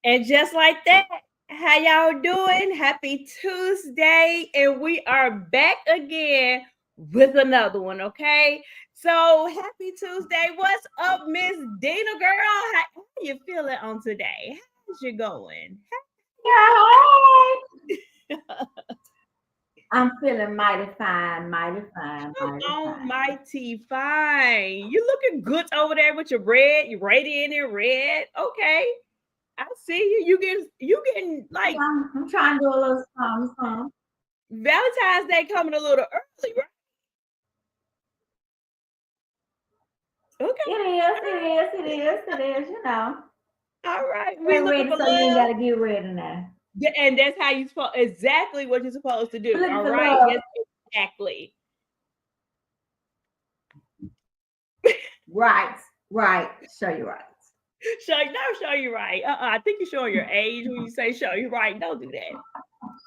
And just like that, how y'all doing? Happy Tuesday. And we are back again with another one, okay? So happy Tuesday. What's up, Miss Dina girl? How you feeling on today? How's you going? Yay! I'm feeling mighty fine, mighty fine, Come mighty on, fine. mighty fine. You looking good over there with your red, your radiant in red. Okay. I see you. You getting like I'm trying to do a little something. Valentine's Day coming a little early, right? It Okay. is, it is, it is, it is, All right. We Get looking ready for so you ain't love. gotta get ready now. Yeah, and that's how you supposed exactly what you're supposed to We're do. looking All for right. love. Yes, exactly. Right, right. Show you right. Show you right. I think you're showing your age when you say show you right. Don't do that.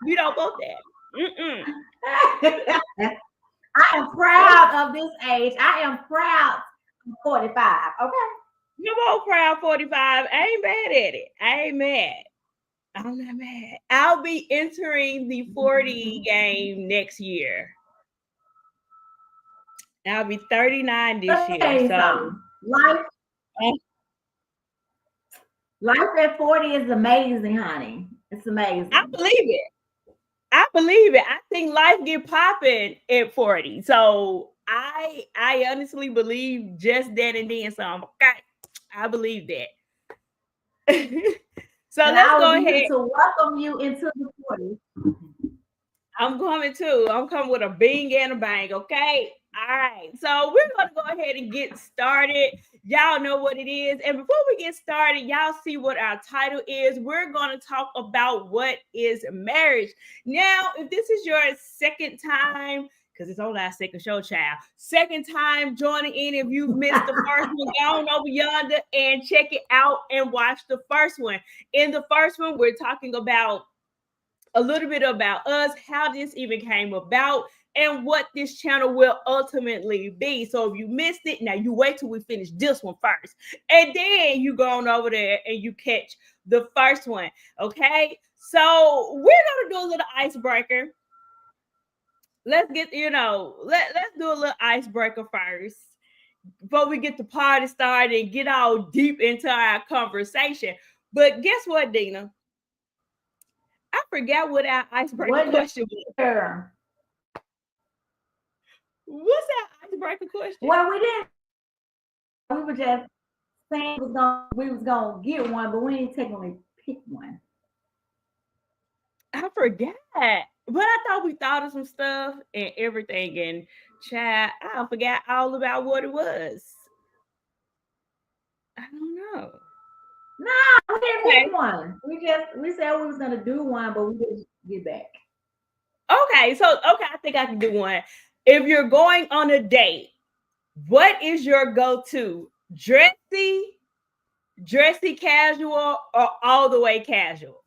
We don't want that. Mm-mm. I am proud of this age. I am proud I'm 45. Okay. Come on, Proud 45. I ain't mad at it. I ain't mad. I'm not mad. I'll be entering the 40 game next year. I'll be 39 Let this me tell year. you So something. Life at 40 is amazing, honey. It's I amazing. believe it. I believe it. I think life get popping at 40. So I honestly believe just that and then some. Okay. I believe that. So And let's I will go be here ahead. to welcome you into the 40s. I'm coming too. I'm coming with a bing and a bang, okay? All right. So we're going to go ahead and get started. Y'all know what it is. And before we get started, y'all see what our title is. We're going to talk about what is marriage. Now, if this is your second time, because it's only our second show, child. Second time joining in. If you've missed the first one, go on over yonder and check it out and watch the first one. In the first one, we're talking about a little bit about us, how this even came about, and what this channel will ultimately be. So if you missed it, now you wait till we finish this one first, and then you go on over there and you catch the first one. Okay, so we're gonna do a little icebreaker. Let's get let's do a little icebreaker first before we get the party started and get all deep into our conversation. But guess what, Dina? I forgot what our icebreaker What question was. year? What's that icebreaker question? Well, we didn't. We were just saying we was gonna get one, but we ain't technically pick one. I forgot. But I thought we thought of some stuff and everything. And chat, I forgot all about what it was. I don't know. Nah, we didn't Okay. pick one. We said we was gonna do one, but we didn't get back. Okay. So, okay, I think I can do one. If you're going on a date, what is your go to? Dressy casual, or all the way casual?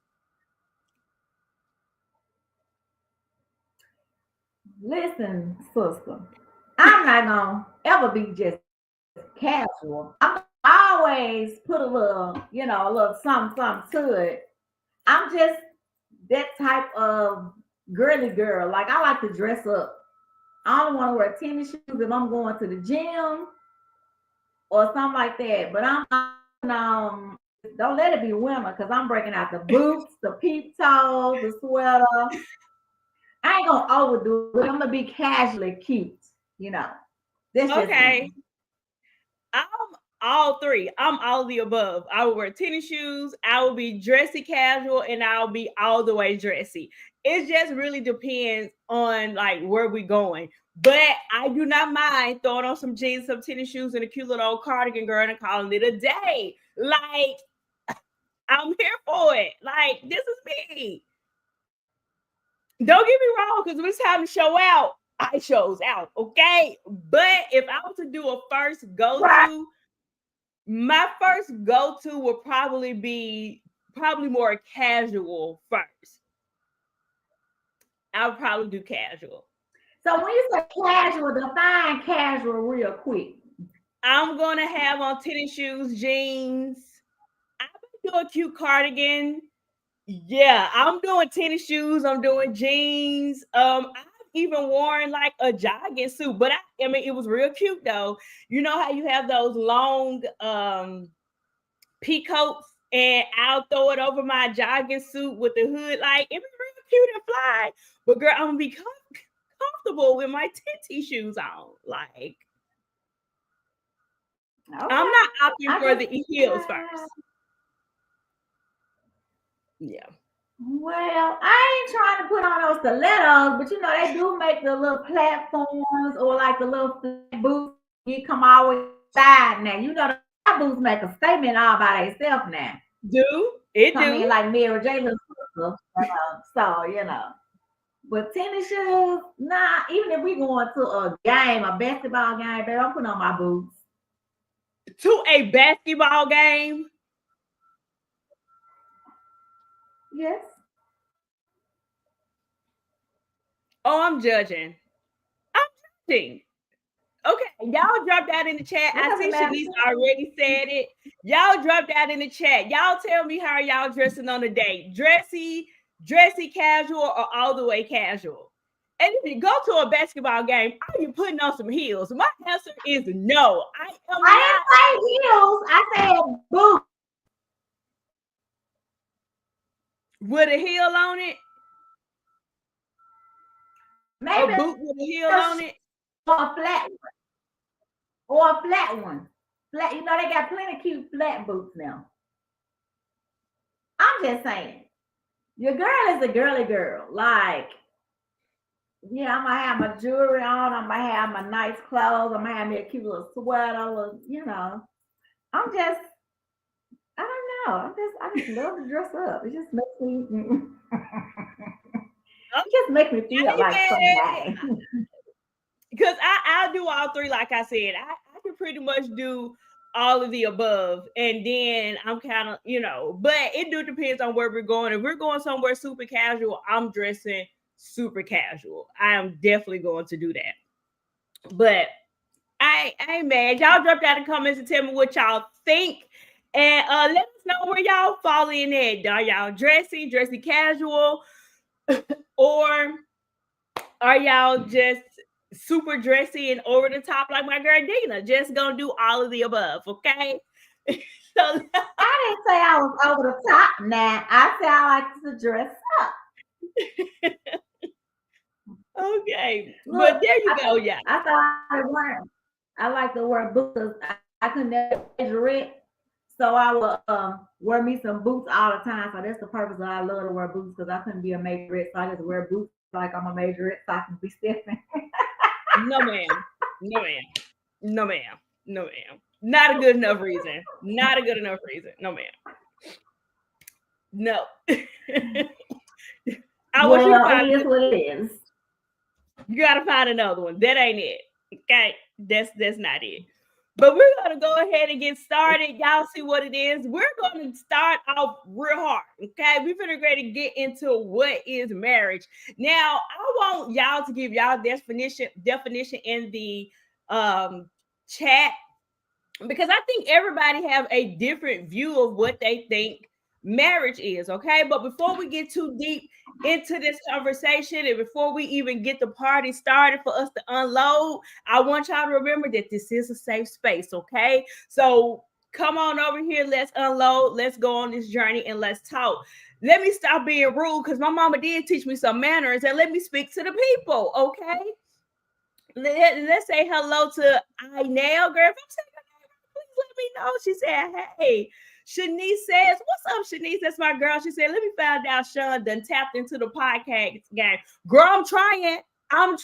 Listen, sister, I'm not gonna ever be just casual. I'm gonna always put a little something to it. I'm just that type of girly girl. Like I like to dress up. I don't want to wear tennis shoes if I'm going to the gym or something like that. But I'm don't let it be winter because I'm breaking out the boots, the peep toes, the sweater. I ain't gonna overdo it. I'm gonna be casually cute. You know, that's just me. Okay. I'm all three. I'm all the above. I will wear tennis shoes, I will be dressy casual, and I'll be all the way dressy. It just really depends on like where we going. But I do not mind throwing on some jeans, some tennis shoes, and a cute little old cardigan, girl, and calling it a day. Like I'm here for it. Like this is me. Don't get me wrong, because when it's time to show out, I shows out. Okay. But if I was to do a first go Right. to, my first go-to would probably be more casual first. I would probably do casual. So when you say casual, define casual real quick. I'm gonna have on tennis shoes, jeans. I've been little cute cardigan. Yeah, I'm doing tennis shoes. I'm doing jeans. I've even worn like a jogging suit, but I mean, it was real cute though. You know how you have those long peacoats, and I'll throw it over my jogging suit with the hood. Like it was real cute and fly. But girl, I'm gonna be comfortable with my tennis shoes on. Like Okay. I'm not opting for the heels first. Yeah. Well, I ain't trying to put on those stilettos, but you know they do make the little platforms or like the little flat boots. You come all the way side now. You know the flat boots make a statement all by themselves now. Do it Come in do? like Mary J. Little sister, so you know. But tennis shoes, nah. Even if we going to a game, a basketball game, baby, I'm putting on my boots. To a basketball game? Yes. Oh, I'm judging. I'm judging. Okay, y'all drop that in the chat. I see Shanice already said it. Y'all drop that in the chat. Y'all tell me how y'all dressing on the day. Dressy, casual, or all the way casual? And if you go to a basketball game, are you putting on some heels? My answer is no. I didn't say heels. I said boots. With a heel on it? Maybe a boot with a heel on it? Or a flat one. Or a flat one. Flat, you know, they got plenty of cute flat boots now. I'm just saying. Your girl is a girly girl. Like, yeah, I'm gonna have my jewelry on. I'm gonna have my nice clothes. I'm gonna have me a cute little sweater. You know, I don't know. I just love to dress up. It just makes me. It just makes me feel like somebody. Because I'll do all three. Like I said, I can pretty much do all of the above, and then I'm kind of, you know, but it do depends on where we're going. If we're going somewhere super casual, I'm dressing super casual. I am definitely going to do that. But I ain't mad. Y'all drop down in the comments and tell me what y'all think, and let us know where y'all fall in at. Are y'all dressy casual, or are y'all just super dressy and over the top like my girl Dina? Just gonna do all of the above, okay? So I didn't say I was over the top. Nah, I said I like to dress up. Okay, look, but there you go, yeah. I thought I like to wear boots. I couldn't measure it, so I would wear me some boots all the time. So that's the purpose of I love to wear boots, because I couldn't be a majorette, so I just wear boots like I'm a majorette, so I can be stiffing. No ma'am, no ma'am, no ma'am, no ma'am. Not a good enough reason. Not a good enough reason. No ma'am. No. I wish you find it is what it is. You gotta find another one. That ain't it. Okay, that's not it. But we're gonna go ahead and get started. Y'all see what it is. We're gonna start off real hard. Okay, we're gonna go to get into what is marriage. Now, I want y'all to give y'all definition in the chat, because I think everybody have a different view of what they think marriage is. Okay, but before we get too deep into this conversation, and before we even get the party started for us to unload, I want y'all to remember that this is a safe space. Okay, so come on over here, let's unload, let's go on this journey, and let's talk. Let me stop being rude, because my mama did teach me some manners, and let me speak to the people. Okay, let's say hello to Inel, girl. If I'm saying her name, please let me know. She said, hey. Shanice says, what's up, Shanice? That's my girl. She said, let me find out Sean done tapped into the podcast game. Girl, I'm trying. I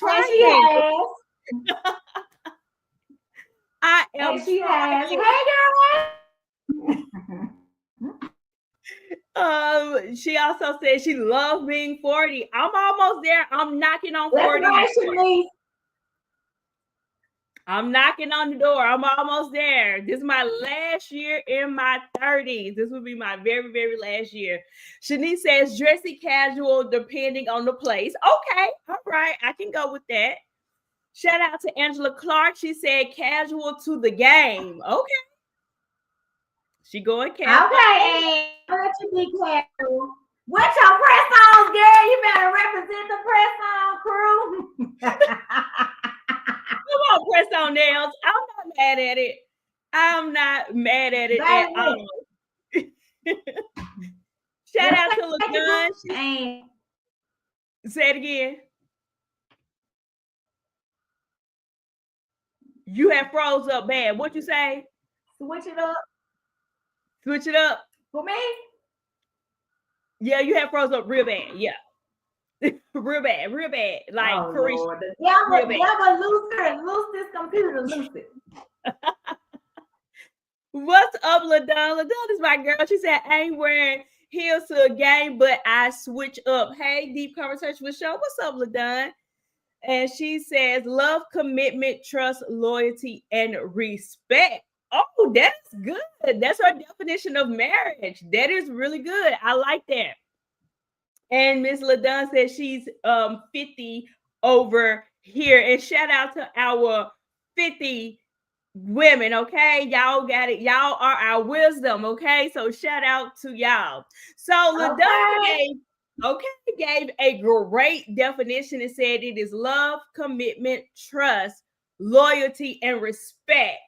am. She has. Hey, girl. She also said she loves being 40. I'm almost there. I'm knocking on 40. I'm knocking on the door. I'm almost there. This is my last year in my 30s. This will be my very, very last year. Shanice says dressy casual depending on the place. Okay. All right. I can go with that. Shout out to Angela Clark. She said casual to the game. Okay. She going casual. Okay. I'll let you be careful. What's your press on, girl? You better represent the press on crew. Come on, press on nails. I'm not mad at it. I'm not mad at it at all. Shout out to LaDon. Say it again. You have froze up bad. What you say? Switch it up. Switch it up. For me? Yeah, you have froze up real bad. Yeah. real bad. Like, oh, Lord. Yeah, but loose this computer, loose it. What's up, LaDon? LaDon is my girl. She said, I ain't wearing heels to a game, but I switch up. Hey, Deep Conversation with Show. What's up, LaDon? And she says, love, commitment, trust, loyalty, and respect. Oh, that's good. That's her definition of marriage. That is really good. I like that. And Miss LaDon says she's 50 over here. And shout out to our 50 women, okay? Y'all got it. Y'all are our wisdom, okay? So shout out to y'all. So LaDon gave a great definition and said it is love, commitment, trust, loyalty, and respect.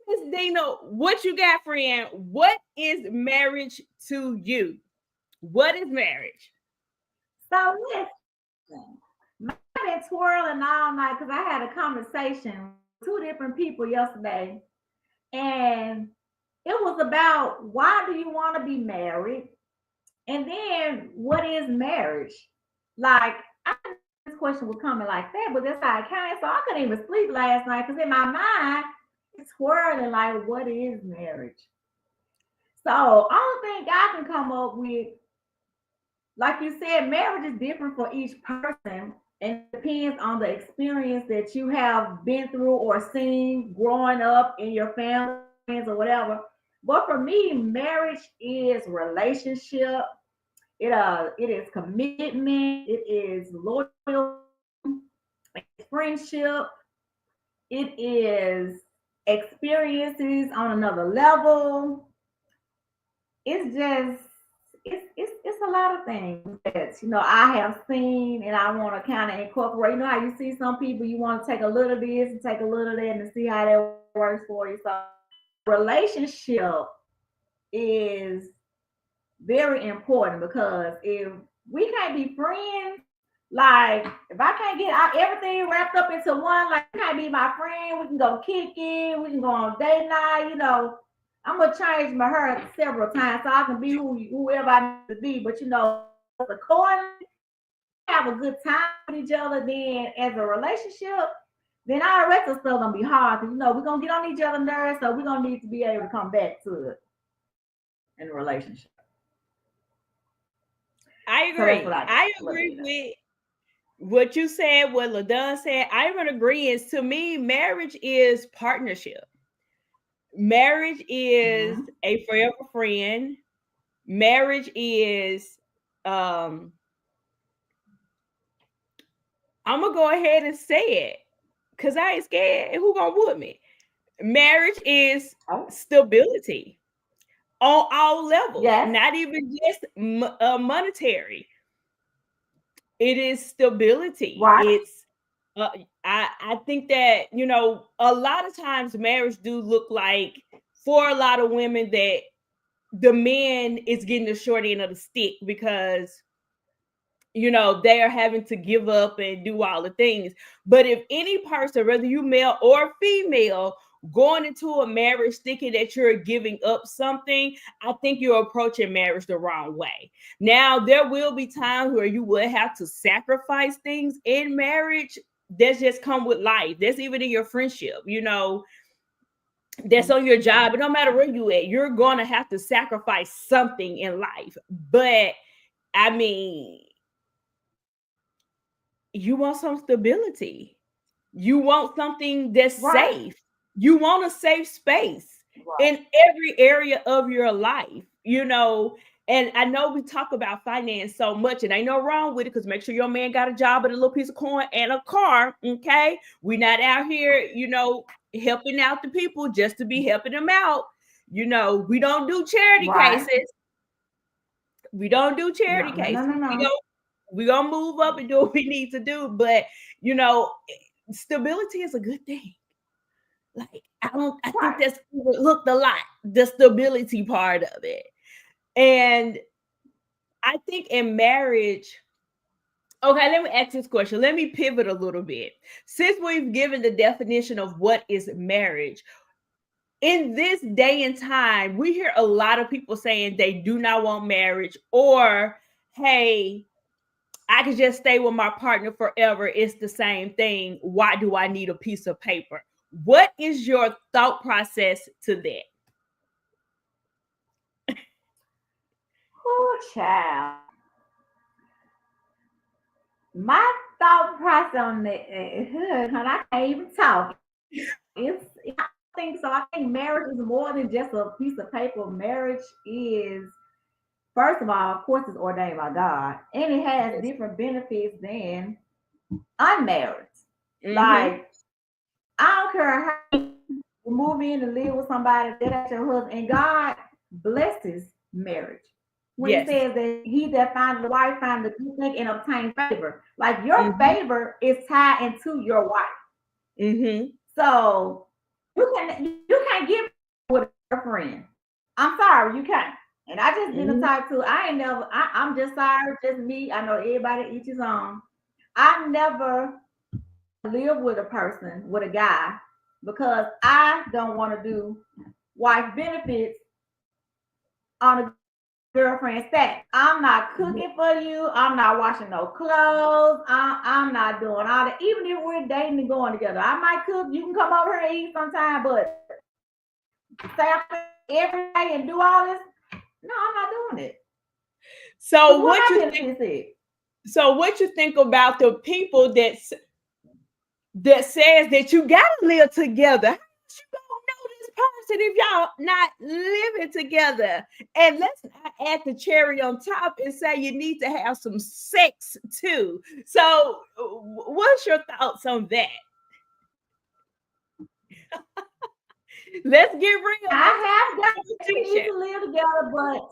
Miss Dina, what you got, friend? What is marriage to you? What is marriage? So listen, I've been twirling all night because I had a conversation with 2 different people yesterday, and it was about why do you want to be married, and then what is marriage? Like, this question was coming like that, but that's how it came. So I couldn't even sleep last night because in my mind it's swirling like, what is marriage? So only thing I can come up with, like you said, marriage is different for each person and depends on the experience that you have been through or seen growing up in your family or whatever. But for me, marriage is relationship. It is commitment. It is loyalty, friendship. It is experiences on another level. It's just it's a lot of things that I have seen and I want to kind of incorporate. You know how you see some people, you want to take a little of this and take a little of that and see how that works for you. So relationship is very important because if we can't be friends, like if I can't get everything wrapped up into one, like you can't be my friend, we can go kick it, we can go on date night, I'm gonna change my hair several times so I can be whoever I need to be. But accordingly, have a good time with each other. Then, as a relationship, then our rest of stuff gonna be hard because we're gonna get on each other's nerves, so we're gonna need to be able to come back to it in a relationship. I agree. So I agree with what you said, what LaDon said. I'm in agreement. To me, marriage is partnership. Marriage is a forever friend. Marriage is I'm gonna go ahead and say it because I ain't scared. Who gonna whoop me? Marriage is stability on all levels, not even just monetary. It is stability. Right. It's I think that a lot of times marriage do look like, for a lot of women, that the man is getting the short end of the stick because they are having to give up and do all the things. But if any person, whether you male or female, going into a marriage thinking that you're giving up something, I think you're approaching marriage the wrong way. Now, there will be times where you will have to sacrifice things in marriage. That's just come with life. That's even in your friendship, that's on your job. But no matter where you at, you're going to have to sacrifice something in life. But I mean, you want some stability. You want something that's safe. You want a safe space in every area of your life, And I know we talk about finance so much, and ain't no wrong with it, because make sure your man got a job and a little piece of corn and a car, okay? We're not out here, helping out the people just to be helping them out. We don't do charity cases. We don't do charity cases. We gonna move up and do what we need to do. But stability is a good thing. Like I think that's overlooked a lot, the stability part of it. And I think in marriage, okay, let me ask this question. Let me pivot a little bit. Since we've given the definition of what is marriage, in this day and time, we hear a lot of people saying they do not want marriage, or, hey, I could just stay with my partner forever. It's the same thing. Why do I need a piece of paper? What is your thought process to that? Oh, child. My thought process on that, I can't even talk. I think so. I think marriage is more than just a piece of paper. Marriage is, first of all, of course, it's ordained by God, and it has different benefits than unmarried. Mm-hmm. Like, I don't care how you move in to live with somebody that's your husband, and God blesses marriage. When he says that he that finds the wife finds the good thing and obtain favor. Like, your favor is tied into your wife. Mm-hmm. So you can't get with a friend. I'm sorry, you can't. And I just been the type to, I'm just sorry, just me. I know everybody each his own. I never live with a person, with a guy, because I don't want to do wife benefits on a girlfriend stack. I'm not cooking for you. I'm not washing no clothes. I'm not doing all that. Even if we're dating and going together, I might cook. You can come over here and eat sometime, but stay up every day and do all this. No, I'm not doing it. So what you think? So what you think about the people that says that you gotta live together? How you gonna know this person if y'all not living together? And let's not add the cherry on top and say you need to have some sex too. So what's your thoughts on that? Let's get real. I have got to live together, but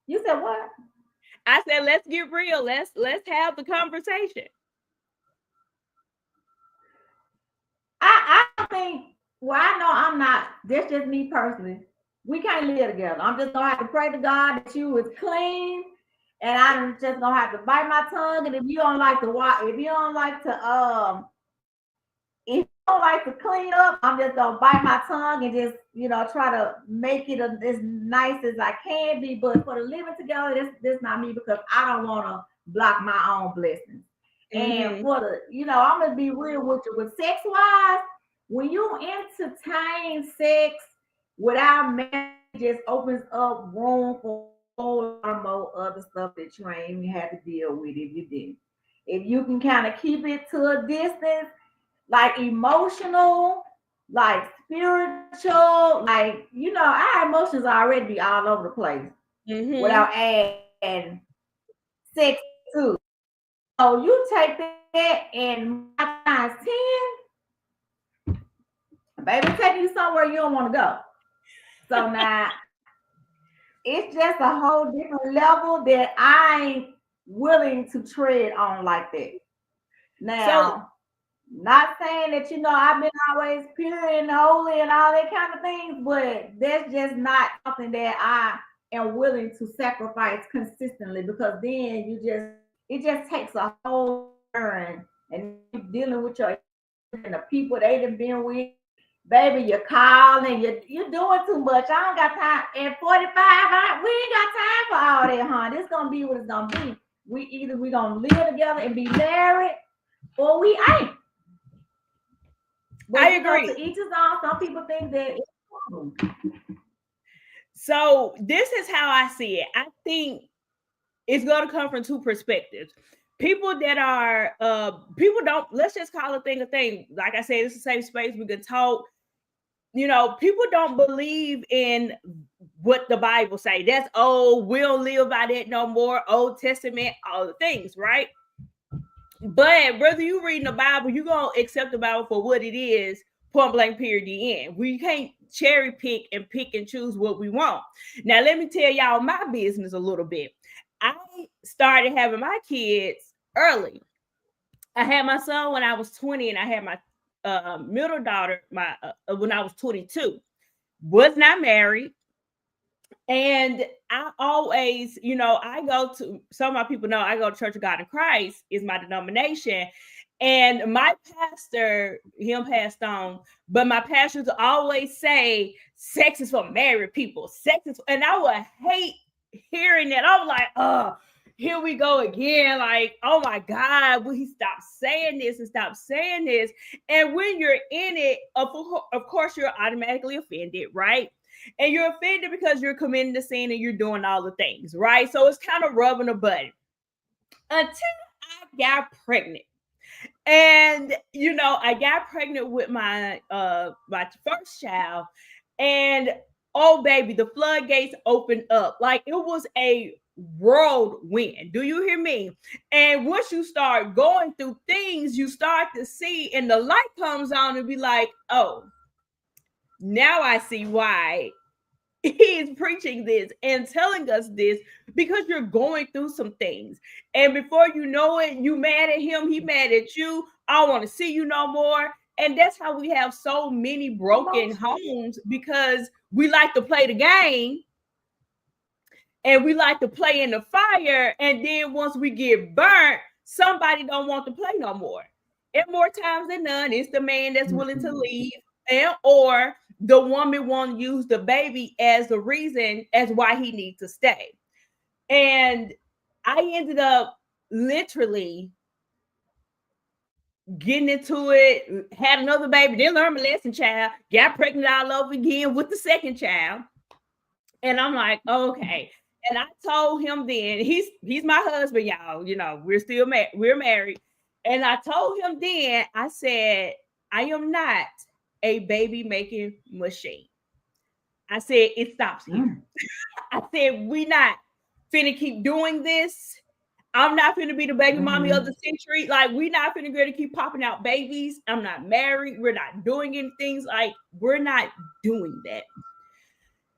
you said what? I said let's get real. Let's have the conversation. I think, well, I know I'm not, that's just me personally. We can't live together. I'm just gonna have to pray to God that you is clean, and I'm just gonna have to bite my tongue. And if you don't like to clean up, I'm just gonna bite my tongue and just try to make it as nice as I can be. But for the living together, this not me, because I don't want to block my own blessings. And for the, I'm gonna be real with you. With sex wise, when you entertain sex without marriage, just opens up room for a whole lot more other stuff that you ain't even had to deal with if you didn't. If you can kind of keep it to a distance, like emotional, like spiritual, like our emotions already be all over the place without adding sex to. So you take that and times 10, baby, take you somewhere you don't want to go. So now it's just a whole different level that I ain't willing to tread on like that. Now, not saying that I've been always pure and holy and all that kind of things, but that's just not something that I am willing to sacrifice consistently, because then it just takes a whole turn, and you're dealing with and the people they done been with. Baby, you're calling, you're doing too much. I don't got time. At 45, we ain't got time for all that, huh? This gonna be what it's gonna be. We gonna live together and be married, or we ain't. But I agree. To each his own. Some people think that it's wrong. So this is how I see it. I think it's going to come from two perspectives. People that are let's just call a thing a thing. Like I said, it's the same space we can talk. People don't believe in what the Bible say. That's old. We don't live by that no more. Old Testament, all the things, right? But whether you reading the Bible, you're going to accept the Bible for what it is, point blank, period, the end. We can't cherry pick and choose what we want. Now, let me tell y'all my business a little bit. I started having my kids early. I had my son when I was 20, and I had my middle daughter when I was 22. Was not married. And I always, I go to, some of my people know I go to Church of God in Christ is my denomination. And my pastor, him passed on, but my pastors always say sex is for married people. And I would hate hearing that. I was like, oh, here we go again. Like, oh my God, will he stop saying this and stop saying this? And when you're in it, of course, you're automatically offended, right? And you're offended because you're committing the sin and you're doing all the things, right? So it's kind of rubbing a button until I got pregnant. And I got pregnant with my first child, and oh baby, the floodgates opened up. Like, it was a whirlwind. Do you hear me? And once you start going through things, you start to see, and the light comes on and be like, oh, now I see why he's preaching this and telling us this, because you're going through some things. And before you know it, you mad at him, he mad at you. I don't want to see you no more. And that's how we have so many broken homes, because we like to play the game and we like to play in the fire. And then once we get burnt, somebody don't want to play no more. And more times than none, it's the man that's willing to leave, or the woman won't use the baby as the reason as why he needs to stay. And I ended up literally getting into it, had another baby, then learned my lesson, child, got pregnant all over again with the second child. And I'm like, okay. And I told him then, he's my husband, y'all. We're still we're married. And I told him then, I said, I am not a baby making machine. I said, it stops here. I said, we not finna keep doing this. I'm not finna be the baby mommy of the century. Like, we not finna go to keep popping out babies. I'm not married. We're not doing anything. Like, we're not doing that.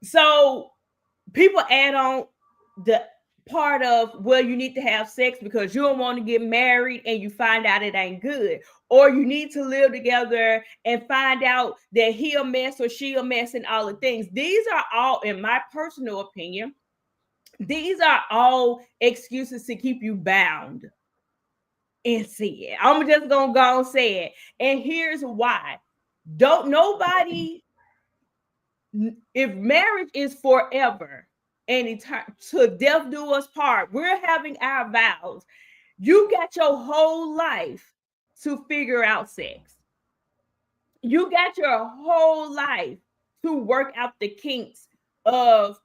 So people add on the part of, well, you need to have sex because you don't want to get married and you find out it ain't good, or you need to live together and find out that he a mess or she a mess and all the things. These are all, in my personal opinion, these are all excuses to keep you bound and see it. I'm just gonna go and say it. And here's why. Don't nobody, if marriage is forever and to death do us part, we're having our vows. You got your whole life to figure out sex. You got your whole life to work out the kinks of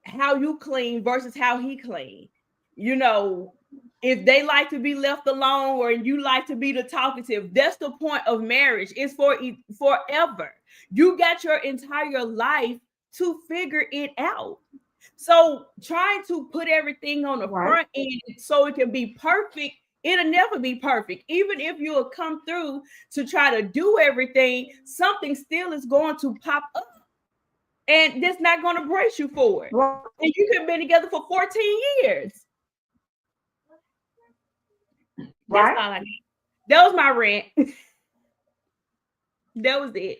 how you clean versus how he clean. If they like to be left alone or you like to be the talkative, that's the point of marriage. It's for forever. You got your entire life to figure it out. So trying to put everything on the front end so it can be perfect, it'll never be perfect. Even if you'll come through to try to do everything, something still is going to pop up. And that's not going to brace you for it. And you could have been together for 14 years. That's all I need. That was my rant. That was it.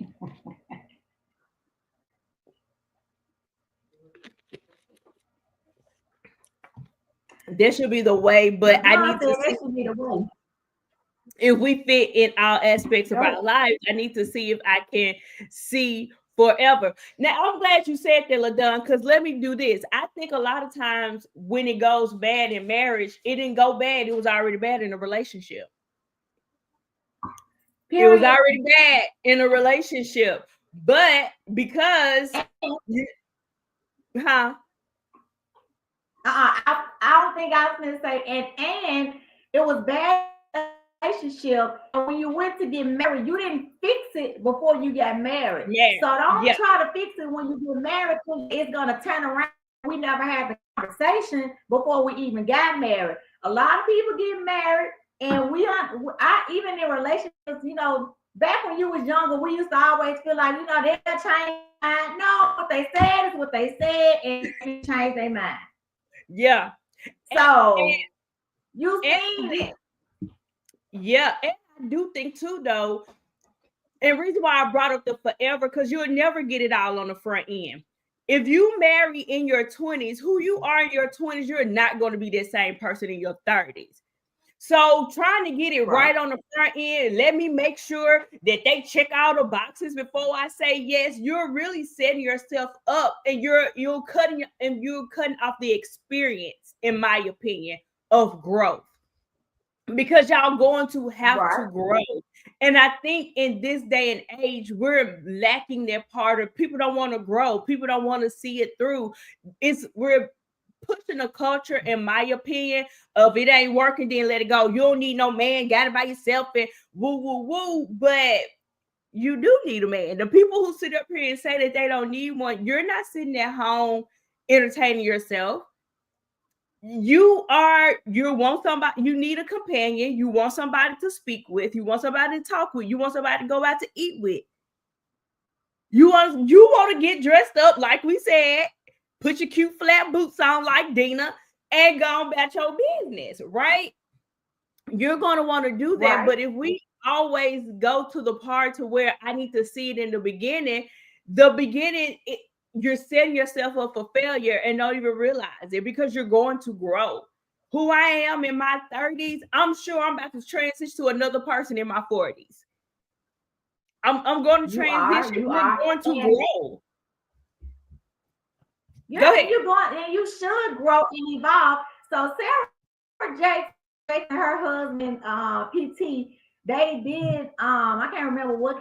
That should be the way, but I need to see if we fit in all aspects of our lives. I need to see if I can see forever. Now, I'm glad you said that, LaDon, because let me do this. I think a lot of times when it goes bad in marriage, it didn't go bad. It was already bad in a relationship. Period. It was already bad in a relationship. But because... I don't think I was going to say, and it was bad relationship. And when you went to get married, you didn't fix it before you got married. Yeah. So don't try to fix it when you get married. It's going to turn around. We never had the conversation before we even got married. A lot of people get married, and even in relationships, back when you was younger, we used to always feel like, they'll change their mind. No, what they said is what they said, and they change their mind. Yeah. So you and seen it. Yeah, and I do think too, though, and reason why I brought up the forever, because you'll never get it all on the front end. If you marry in your 20s, who you are in your 20s, you're not going to be the same person in your 30s. So trying to get it right on the front end, let me make sure that they check all the boxes before I say yes. You're really setting yourself up, and you're cutting off the experience, in my opinion, of growth. Because y'all going to have to grow. And I think in this day and age, we're lacking that part of people don't want to grow. People don't want to see it through. We're pushing a culture, in my opinion, of it ain't working, then let it go. You don't need no man, got it by yourself and woo, woo, woo. But you do need a man. The people who sit up here and say that they don't need one, you're not sitting at home entertaining yourself. You want somebody, you need a companion, you want somebody to speak with, you want somebody to talk with, you want somebody to go out to eat with. You want to get dressed up, like we said, put your cute flat boots on like Dina, and go about your business, right? You're going to want to do that. Right. But if we always go to the part to where I need to see it in the beginning, you're setting yourself up for failure and don't even realize it, because you're going to grow. Who I am in my 30s, I'm sure I'm about to transition to another person in my 40s. I'm going to transition. We're going to grow. Go ahead. You're going, and you should grow and evolve. So Sarah Jake and her husband, PT, they did. I can't remember what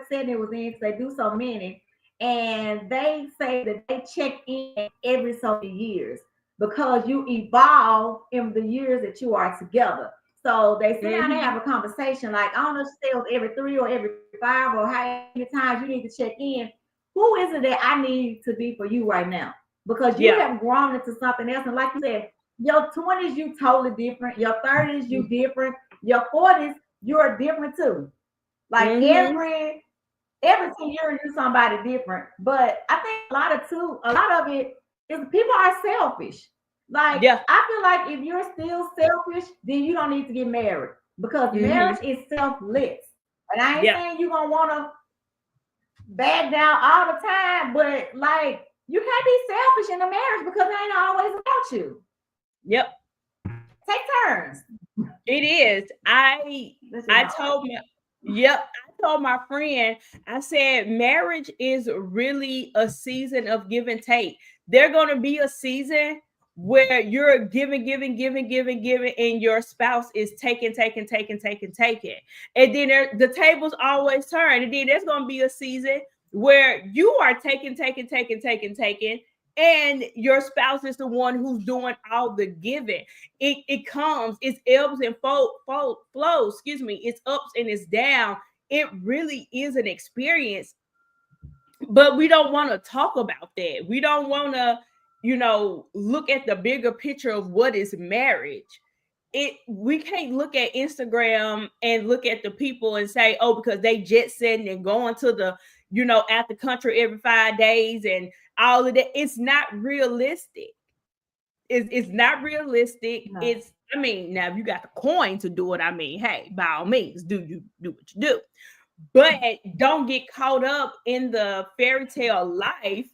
setting it was in, because they do so many. And they say that they check in every so many years, because you evolve in the years that you are together. So they sit down and have a conversation, like, I don't know if it was every 3 or every 5 or how many times you need to check in. Who is it that I need to be for you right now? Because you have grown into something else. And like you said, your 20s, you totally different. Your 30s, you different. Your 40s, you're different too. Like every 10 years, you're somebody different. But I think a lot of it is people are selfish. Like, I feel like if you're still selfish, then you don't need to get married, because marriage is selfless. And I ain't saying you're going to want to back down all the time, but like, you can't be selfish in a marriage, because it ain't always about you. Yep. Take turns. It is. I told my friend, I said, marriage is really a season of give and take. There's going to be a season where you're giving, and your spouse is taking. And then the tables always turn. And then there's going to be a season where you are taking, and your spouse is the one who's doing all the giving. It's ebbs and flows, it's ups and it's down. It really is an experience, but we don't want to talk about that. We don't want to, look at the bigger picture of what is marriage. We can't look at Instagram and look at the people and say, oh, because they jet setting and going to the, at the country every 5 days and all of that. It's not realistic. It's not realistic. No. Now if you got the coin to do it, hey, by all means, do what you do. But don't get caught up in the fairy tale life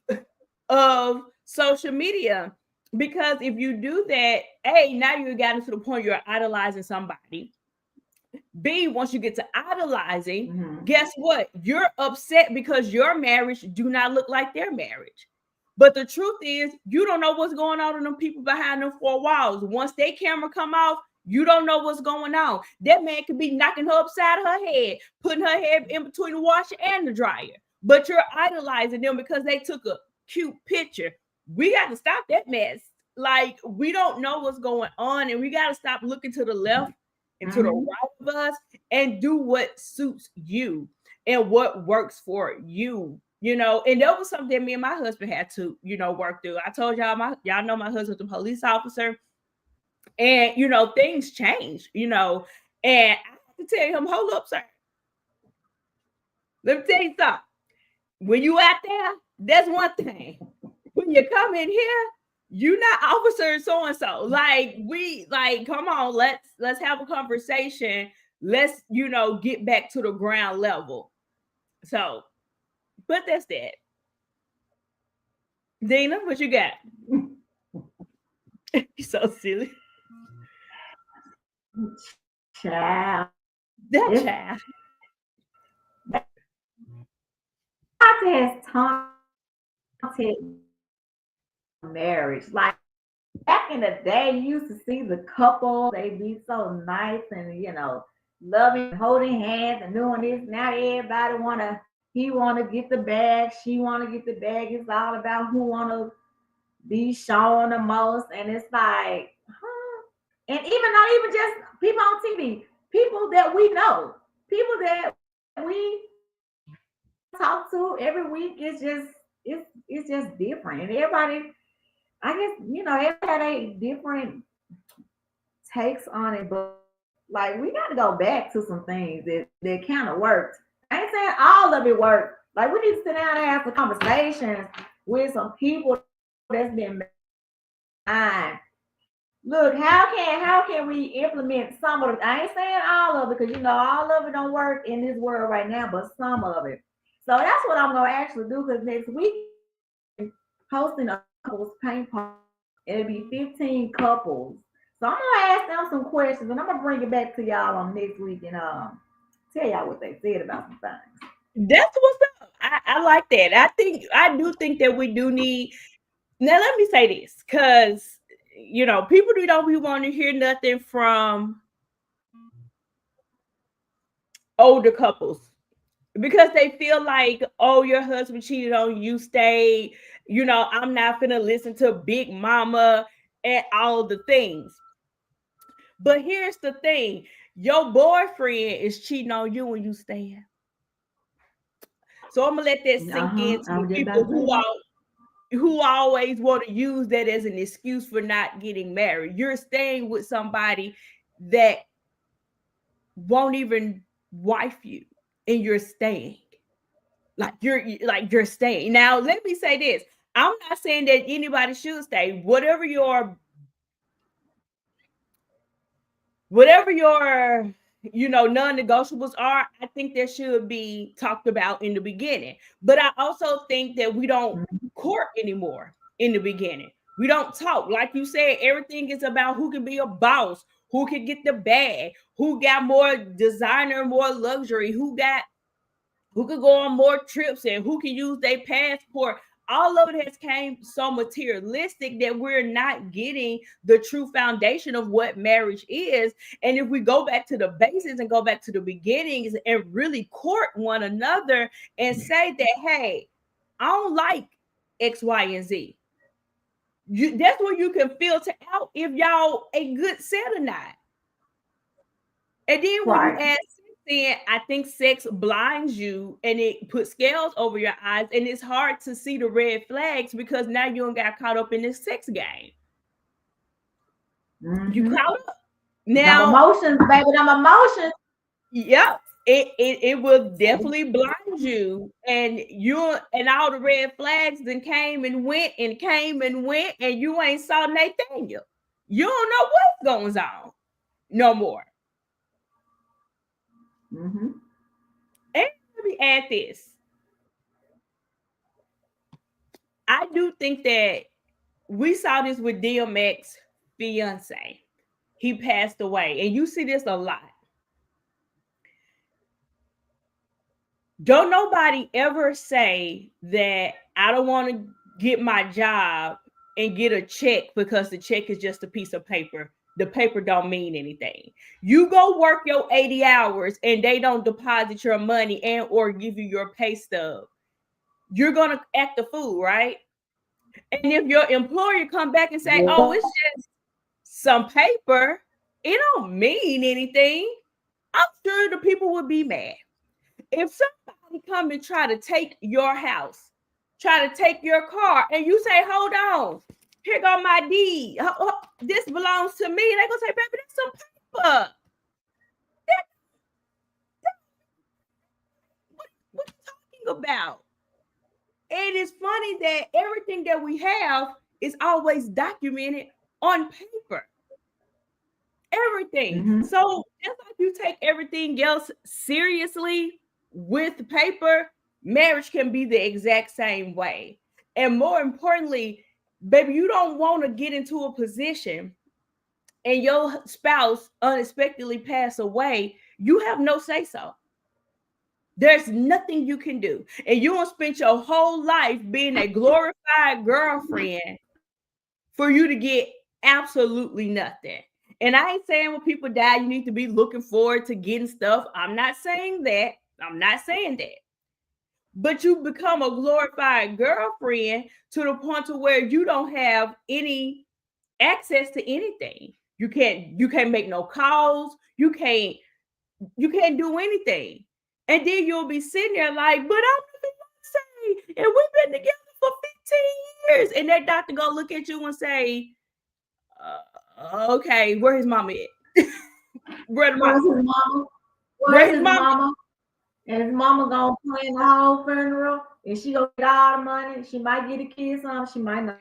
of social media, because if you do that, A, now you got to the point you're idolizing somebody. B, once you get to idolizing, guess what? You're upset because your marriage do not look like their marriage. But the truth is, you don't know what's going on in them people behind them 4 walls. Once their camera come off, you don't know what's going on. That man could be knocking her upside her head, putting her head in between the washer and the dryer. But you're idolizing them because they took a cute picture. We got to stop that mess. Like, we don't know what's going on, and we got to stop looking to the left and to the right of us and do what suits you and what works for you. And that was something that me and my husband had to, work through. I told y'all know my husband's a police officer, and things change, and I have to tell him, hold up, sir. Let me tell you something. When you out there, that's one thing. When you come in here, you're not officer so and so. Like come on, let's have a conversation. Let's get back to the ground level. So, but that's that. Dina, what you got? You're so silly. Child. That child. Has taunted marriage. Like back in the day, you used to see the couple, they be so nice and loving, holding hands and doing this. Now everybody he wanna get the bag, she wanna get the bag. It's all about who wanna be shown the most. And it's like, and even not even just people on TV, people that we know, people that we talk to every week. It's just different. And everybody, I guess, everybody had a different takes on it, but like we got to go back to some things that kind of worked. I ain't saying all of it worked. Like we need to sit down and have some conversations with some people that's been fine. Look, how can we implement some of it? I ain't saying all of it because all of it don't work in this world right now, but some of it. So that's what I'm gonna actually do because next week hosting a couples paint party. It'll be 15 couples. So I'm gonna ask them some questions and I'm gonna bring it back to y'all on next week and tell y'all what they said about some things. That's what's up. I like that. I do think that we do need. Now let me say this, because people don't be want to hear nothing from older couples because they feel like, oh, your husband cheated on you, stay. I'm not gonna listen to Big Mama and all the things. But here's the thing: your boyfriend is cheating on you when you stay. So I'm gonna let that sink into people who always want to use that as an excuse for not getting married. You're staying with somebody that won't even wife you, and you're staying. You're staying. Now, let me say this. I'm not saying that anybody should stay. Whatever your non-negotiables are, I think that should be talked about in the beginning. But I also think that we don't court anymore in the beginning. We don't talk. Like you said, everything is about who can be a boss, who can get the bag, who got more designer, more luxury, who could go on more trips and who can use their passport. All of it has came so materialistic that we're not getting the true foundation of what marriage is. And if we go back to the basics and go back to the beginnings and really court one another and say that, hey, I don't like X, Y, and Z. That's where you can filter out if y'all a good set or not. And then when you add then I think sex blinds you and it puts scales over your eyes, and it's hard to see the red flags because now you don't got caught up in this sex game. Mm-hmm. You caught up. Now emotions, baby, them emotions. Yep. It will definitely blind you, and all the red flags then came and went, and you ain't saw Nathaniel. You don't know what goes on no more. Mm-hmm. And let me add this. I do think that we saw this with DMX fiance. He passed away, and you see this a lot. Don't nobody ever say that I don't want to get my job and get a check because the check is just a piece of paper. The paper don't mean anything. You go work your 80 hours and they don't deposit your money and or give you your pay stub. You're going to act a fool, right? And if your employer come back and say, oh, it's just some paper, it don't mean anything, I'm sure the people would be mad. If somebody come and try to take your house, try to take your car, and you say, hold on, here go my deed. This belongs to me. They're going to say, baby, that's some paper. What are you about. And it's funny that everything that we have is always documented on paper. Everything. Mm-hmm. So just like you take everything else seriously with paper, marriage can be the exact same way. And more importantly, baby, you don't want to get into a position and your spouse unexpectedly pass away. You have no say so. There's nothing you can do. And you will spend your whole life being a glorified girlfriend for you to get absolutely nothing. And I ain't saying when people die, you need to be looking forward to getting stuff. I'm not saying that. I'm not saying that. But you become a glorified girlfriend to the point to where you don't have any access to anything. You can't make no calls. You can't do anything. And then you'll be sitting there like, but I'm Beyonce, and we've been together for 15 years. And that doctor gonna look at you and say, okay, where his mama at? Where's his mama? Where's his mama? And his mama gonna plan the whole funeral, and she gonna get all the money. She might get a kid some, she might not.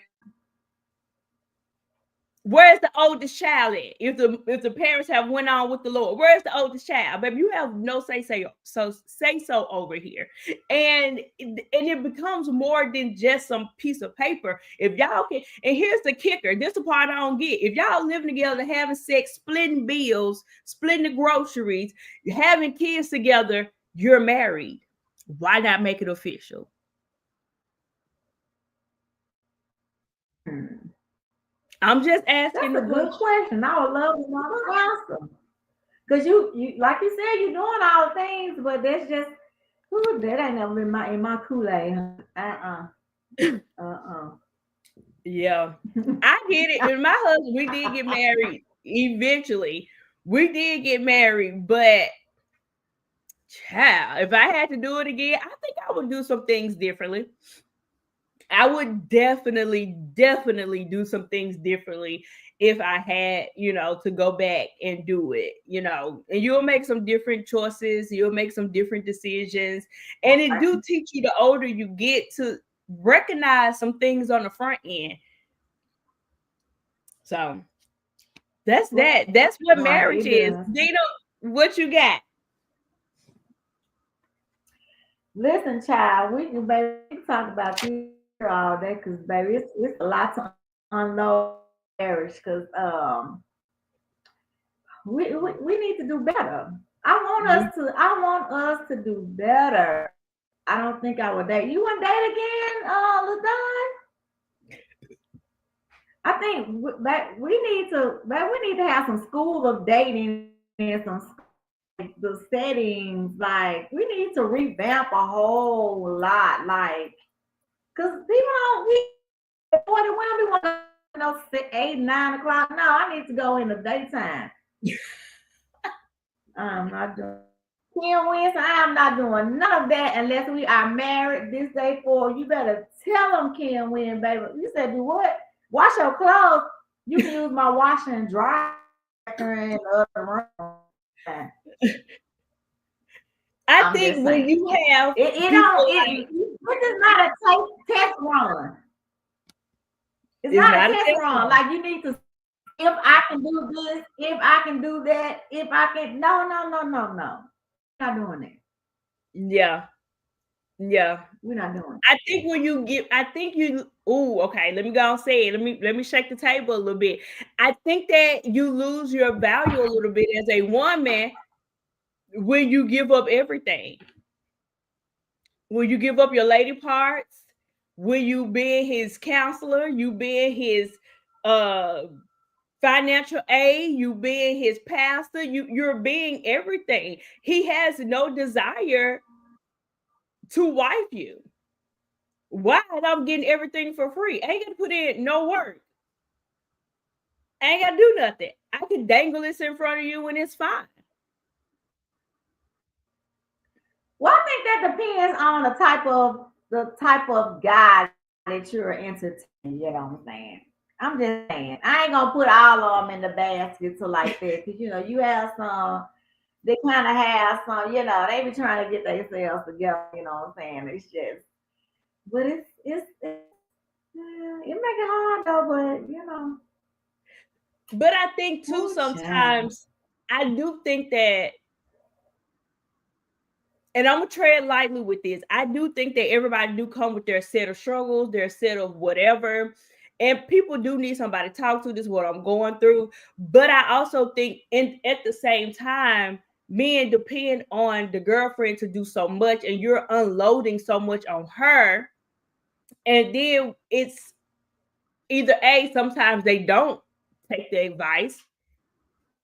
Where's the oldest child at? If the parents have went on with the Lord, where's the oldest child? Baby, you have no say so over here. And it becomes more than just some piece of paper. If y'all can, and here's the kicker, this is the part I don't get. If y'all living together, having sex, splitting bills, splitting the groceries, having kids together, you're married. Why not make it official? I'm just asking. That's a good question. I would love to know the answer. Because you like you said, you're doing all things, but that's just that ain't never in my Kool-Aid. Yeah, I get it. And my husband, we did get married eventually. We did get married, but child, if I had to do it again, I think I would do some things differently. I would definitely do some things differently if I had, to go back and do it, and you'll make some different choices. You'll make some different decisions. And it do teach you the older you get to recognize some things on the front end. So that's that. That's what marriage is. Dina, what you got? Listen, child, we can talk about this all day because baby, it's a lot to unload marriage because we need to do better. I want us to do better. I don't think I would date. You want to date again, LaDon? I think that we need to have some school of dating and some the settings. Like we need to revamp a whole lot. Like, cause people don't when we want to 8, 9 o'clock. No, I need to go in the daytime. I'm not doing. Kim Winston, I am not doing none of that unless we are married this day forward. You better tell them, Kim Winston, baby. You said do what? Wash your clothes. You can use my washer and dryer in the other room. I think when you have this is not a test run. It's not a test run. Like you need to. If I can do this, if I can do that, if I can, no. Not doing that. Yeah. We're not doing it. Okay, let me go and say it. Let me shake the table a little bit. I think that you lose your value a little bit as a woman when you give up everything. When you give up your lady parts, when you being his counselor, you being his financial aid, you being his pastor, you're being everything. He has no desire to wife you. Why? I'm getting everything for free. I ain't gonna put in no work. I ain't gotta do nothing. I can dangle this in front of you and it's fine. Well, I think that depends on the type of guy that you're entertaining. You know what I'm saying? I'm just saying, I ain't gonna put all of them in the basket to like that because you have some they kind of have some, they be trying to get themselves together, you know what I'm saying? It's just, but it make it hard though, but But I think too, oh, child. sometimes I do think that, and I'm gonna tread lightly with this. I do think that everybody do come with their set of struggles, their set of whatever, and people do need somebody to talk to. This is what I'm going through. But I also think, at the same time, men depend on the girlfriend to do so much, and you're unloading so much on her, and then it's either sometimes they don't take the advice,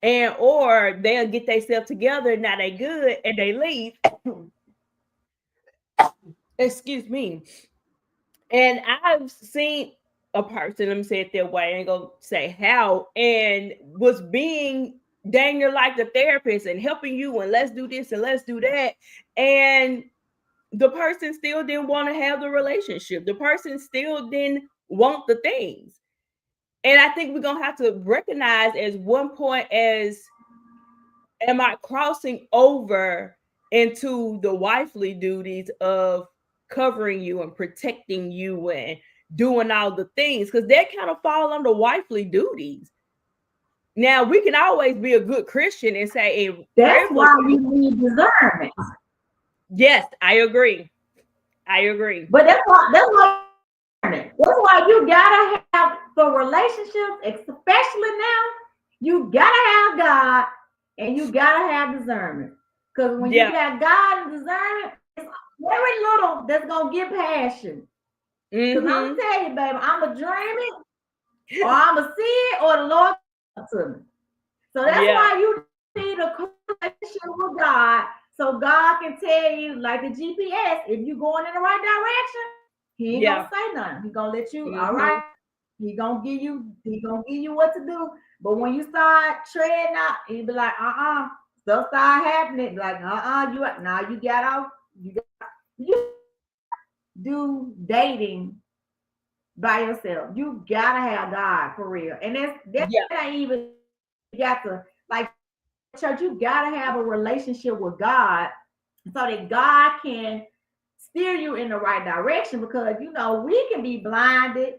and or they'll get themselves together, now they good, and they leave. Excuse me. And I've seen a person, let me say it that way, I ain't gonna say how, and was being dang near like the therapist and helping you, and let's do this and let's do that. And the person still didn't want to have the relationship. The person still didn't want the things. And I think we're gonna have to recognize as one point as, am I crossing over into the wifely duties of covering you and protecting you and doing all the things? Because they kind of fall under wifely duties. Now, we can always be a good Christian and say, hey, that's why you need discernment. Yes, I agree. I agree. But that's why you gotta have, for relationships, especially now, you gotta have God and you gotta have discernment. Because when you got God and discernment, it's very little that's gonna get passion. Because I'm gonna tell you, baby, I'm gonna dream it, or I'm gonna see it, or the Lord to me. So that's why you need a connection with God, so God can tell you, like the GPS, if you're going in the right direction, He ain't gonna say nothing. He gonna let you, all right. He gonna give you what to do. But when you start treading out, he be like, stuff start happening. Like, you got off. You do dating by yourself. You gotta have God for real. And that's not even, you got to, like, church, you gotta have a relationship with God so that God can steer you in the right direction, because we can be blinded,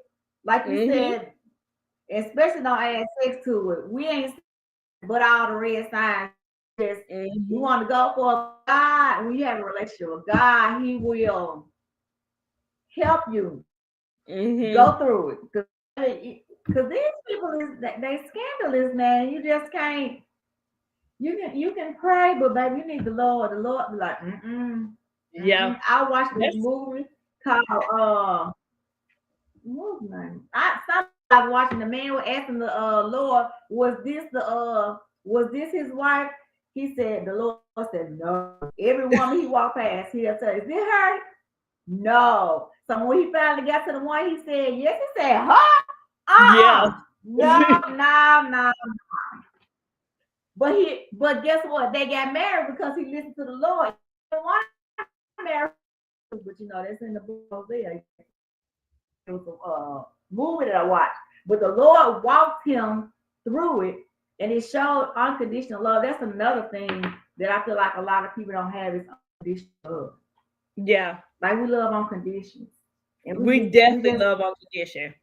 like you said, especially don't add sex to it. We ain't, but all the red signs. Just you want to go for God. When you have a relationship with God, He will help you go through it. Because these people they scandalous, man. You just can't. You can pray, but baby, you need the Lord. The Lord be like, Yeah. I watched this movie called what's the name? I was watching, the man was asking the Lord, was this his wife? He said, the Lord said no. Every woman he walked past, he'll say, is it her? No. So when he finally got to the one, he said yes. He said, huh? No. But guess what? They got married because he listened to the Lord. He didn't want to marry, but that's in the book of Hosea. It was a movie that I watched, but the Lord walked him through it, and it showed unconditional love. That's another thing that I feel like a lot of people don't have, is unconditional love. Yeah, like we love on conditions, and we definitely love on condition.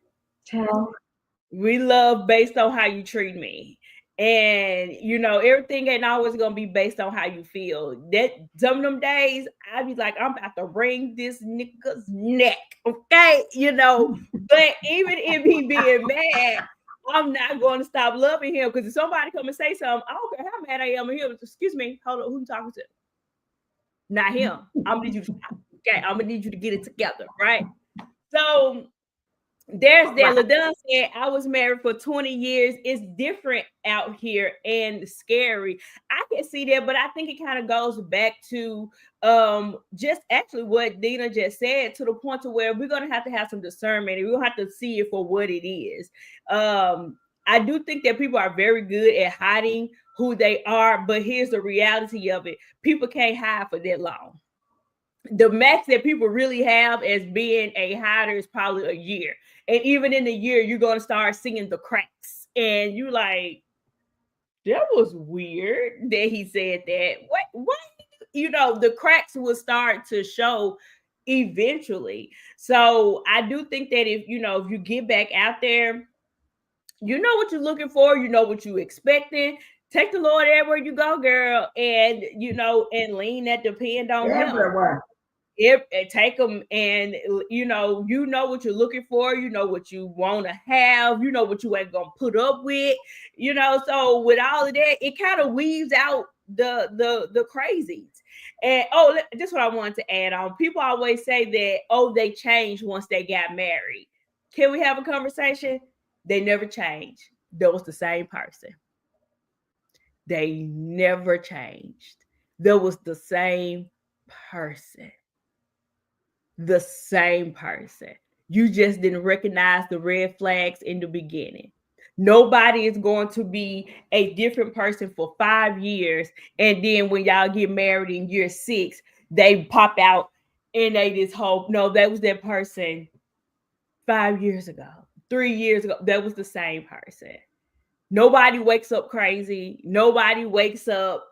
We love based on how you treat me. And everything ain't always gonna be based on how you feel. That some of them days I be like, I'm about to wring this nigga's neck, okay? But even if he being mad, I'm not going to stop loving him, because if somebody come and say something, I don't care how mad I am at him. Excuse me, hold on, who you talking to? Not him. I'm gonna need you to stop. Okay, I'm gonna need you to get it together, right? So there's that. LaDon said, I was married for 20 years. It's different out here and scary. I can see that, but I think it kind of goes back to just actually what Dina just said, to the point to where we're going to have some discernment, and we'll have to see it for what it is. I do think that people are very good at hiding who they are, but here's the reality of it. People can't hide for that long. The max that people really have as being a hider is probably a year. And even in the year, you're going to start seeing the cracks. And you like, That was weird that he said that. What? You know, the cracks will start to show eventually. So I do think that if you get back out there, you know what you're looking for, you know what you're expecting. Take the Lord everywhere you go, girl, and and lean that depend on Him. Everywhere. If take them, and you know what you're looking for, you know what you want to have, you know what you ain't gonna put up with, so with all of that, it kind of weaves out the crazies. And just what I wanted to add on. People always say that, they changed once they got married. Can we have a conversation? They never changed. That was the same person. They never changed. That was the same person. The same person. You just didn't recognize the red flags in the beginning. Nobody is going to be a different person for 5 years, and then when y'all get married in year 6, they pop out and they just hope, no, that was that person 5 years ago, 3 years ago. That was the same person. Nobody wakes up crazy. Nobody wakes up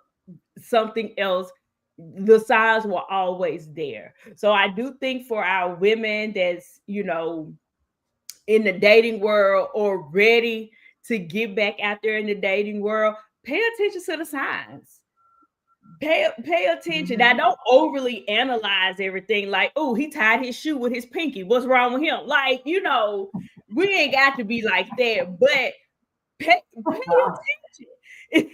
something else. The signs were always there. So I do think for our women that's, in the dating world or ready to get back out there in the dating world, pay attention to the signs. Pay attention. Now, don't overly analyze everything like, oh, he tied his shoe with his pinky. What's wrong with him? Like, we ain't got to be like that, but pay attention.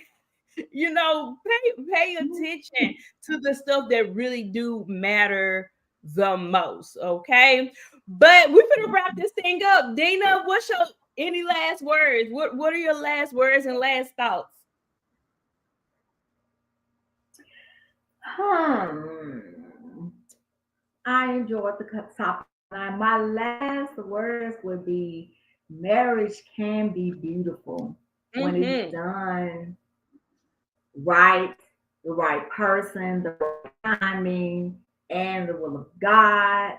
Pay attention to the stuff that really do matter the most. Okay. But we're gonna wrap this thing up. Dina, what's your any last words? What are your last words and last thoughts? I enjoyed the topic. My last words would be marriage can be beautiful when it's done right, the right person, the right timing, and the will of God.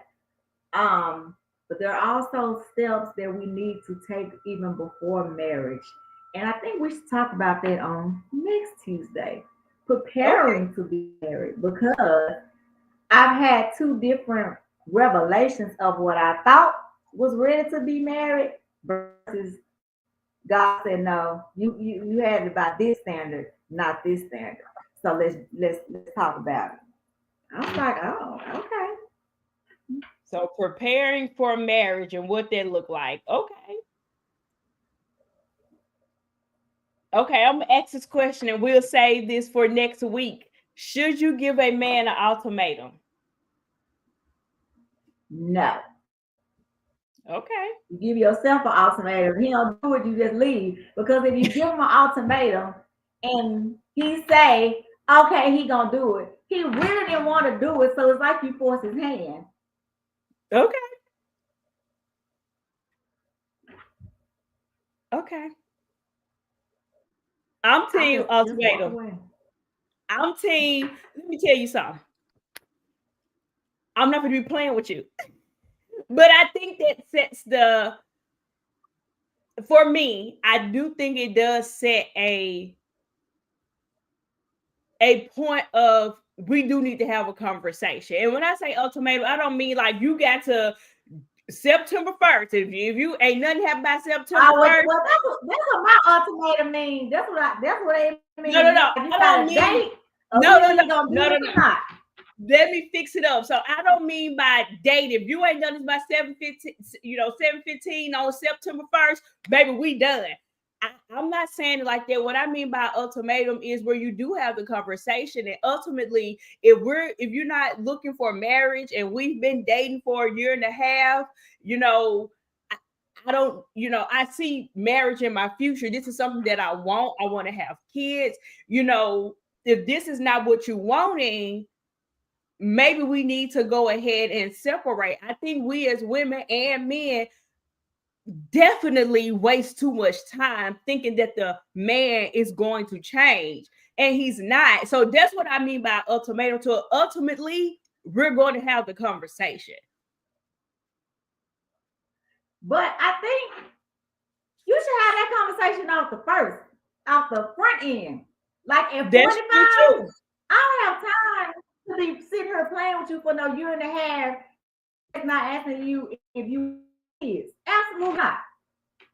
But there are also steps that we need to take even before marriage. And I think we should talk about that on next Tuesday. Preparing to be married, because I've had 2 different revelations of what I thought was ready to be married versus God said no, you had it by this standard, not this standard. So let's talk about it. I was like, oh, okay. So preparing for marriage and what that look like. Okay. Okay, I'm gonna ask this question and we'll save this for next week. Should you give a man an ultimatum? No. Okay. You give yourself an ultimatum. He don't do it, you just leave. Because if you give him an ultimatum and he say, okay, he gonna do it, he really didn't want to do it, so it's like you force his hand. Okay. Okay. I'm team ultimatum. I'm team. Let me tell you something. I'm not going to be playing with you. But I think that sets for me, I do think it does set a point of we do need to have a conversation. And when I say ultimatum, I don't mean like you got to September 1st. If you ain't nothing happened by September 1st. Well, that's what my ultimatum means. That's what it means. No. I don't mean no. Let me fix it up. So I don't mean by date. If you ain't done this by 7/15 on September 1st, baby, we done. I'm not saying it like that. What I mean by ultimatum is where you do have the conversation, and ultimately, if you're not looking for marriage and we've been dating for a year and a half, I don't, I see marriage in my future. This is something that I want. I want to have kids. If this is not what you're wanting, maybe we need to go ahead and separate. I think we as women and men definitely waste too much time thinking that the man is going to change, and he's not. So that's what I mean by ultimatum. So ultimately, we're going to have the conversation. But I think you should have that conversation off the first. off the front end. Like at That's true 45, too. I don't have time to be sitting here playing with you for no year and a half. It's not asking you if you is. Absolutely not.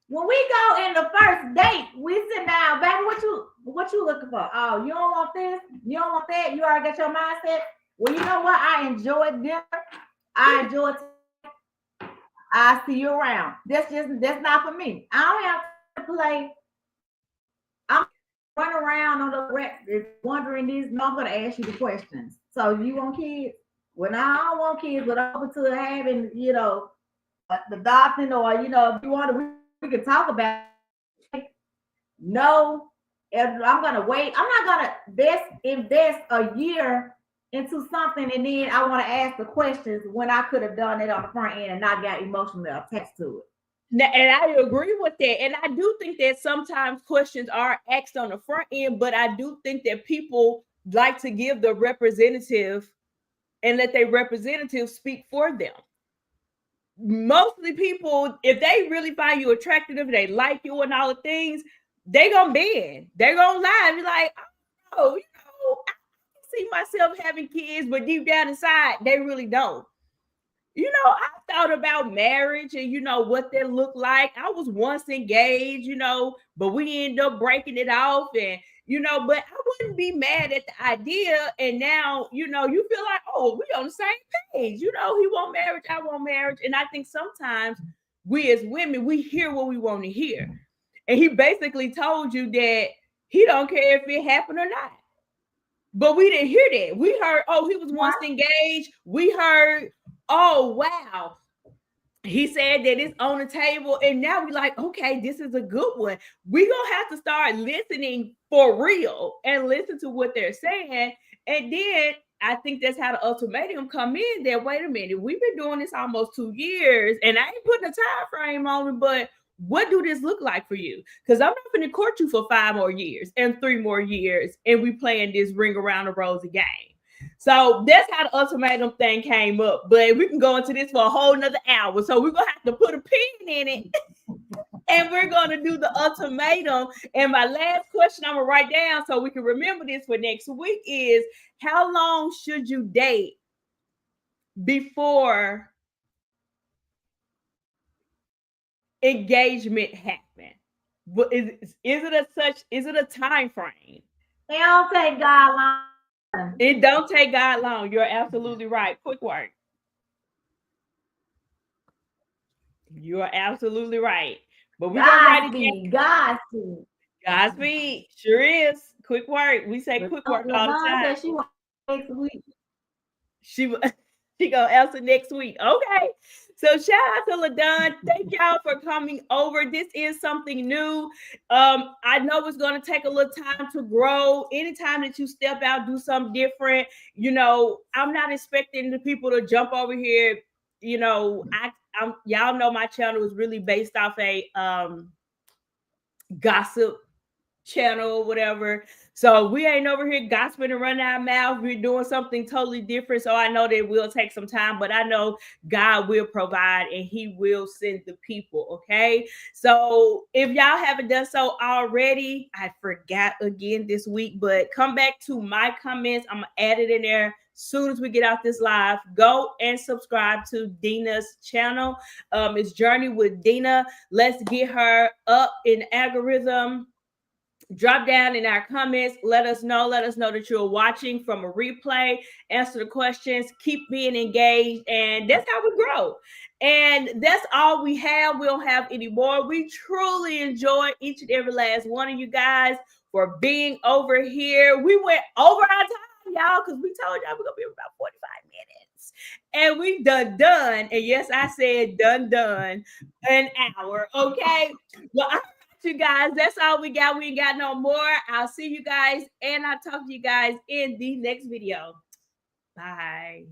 When we go in the first date, we sit down, baby. What you looking for? Oh, you don't want this, you don't want that. You already got your mindset. Well, you know what? I enjoyed dinner. I enjoyed. I see you around. That's not for me. I don't have to play. I'm run around on the rec, wondering this. No, I'm gonna ask you the questions. So you want kids? Well, I don't want kids, but I'm open to having, the adopting, or if you want to, we can talk about it. No, if I'm gonna wait. I'm not gonna invest a year into something and then I want to ask the questions when I could have done it on the front end and not got emotionally attached to it. And I agree with that. And I do think that sometimes questions are asked on the front end, but I do think that people like to give the representative and let their representative speak for them. Mostly people, if they really find you attractive, if they like you and all the things, they gonna bend. They're gonna lie and be like, oh, I see myself having kids, but deep down inside, they really don't. I thought about marriage and what that looked like. I was once engaged, but we ended up breaking it off, and but I wouldn't be mad at the idea. And now, you feel like, oh, we on the same page. He want marriage, I want marriage. And I think sometimes we as women, we hear what we want to hear. And he basically told you that he don't care if it happened or not. But we didn't hear that. We heard, oh, he was once engaged. We heard, oh, wow. He said that it's on the table. And now we're like, okay, this is a good one. We're going to have to start listening for real and listen to what they're saying. And then I think that's how the ultimatum come in there. Wait a minute. We've been doing this almost 2 years. And I ain't putting a time frame on it, but what do this look like for you? Because I'm not going to court you for 5 more years and 3 more years, and we playing this ring around the rosy game. So that's how the ultimatum thing came up. But we can go into this for a whole nother hour. So we're going to have to put a pin in it. And we're going to do the ultimatum. And my last question I'm going to write down so we can remember this for next week is, how long should you date before engagement happen? Is it a time frame? It don't take God long. It don't take God long. You're absolutely right. Quick work. You are absolutely right. But we're gonna write it down. Godspeed. Sure is. Quick work. We say quick work all the time. She wants next week. She gonna answer next week. Okay. So shout out to LaDon. Thank y'all for coming over. This is something new. I know it's gonna take a little time to grow. Anytime that you step out, do something different. I'm not expecting the people to jump over here. I'm y'all know my channel is really based off a gossip channel or whatever. So we ain't over here gossiping and running our mouth. We're doing something totally different. So I know that it will take some time, but I know God will provide and he will send the people. Okay. So if y'all haven't done so already, I forgot again this week, but come back to my comments. I'm gonna add it in there. Soon as we get out this live, go and subscribe to Dina's channel. It's Journey with Dina. Let's get her up in algorithm. Drop down in our comments. Let us know that you're watching from a replay. Answer the questions. Keep being engaged. And that's how we grow. And that's all we have. We don't have any more. We truly enjoy each and every last one of you guys for being over here. We went over our time, y'all, because we told y'all we're going to be about 45 minutes. And we done. And yes, I said done an hour. Okay. Well, you guys, that's all we got. We ain't got no more. I'll see you guys and I'll talk to you guys in the next video. Bye.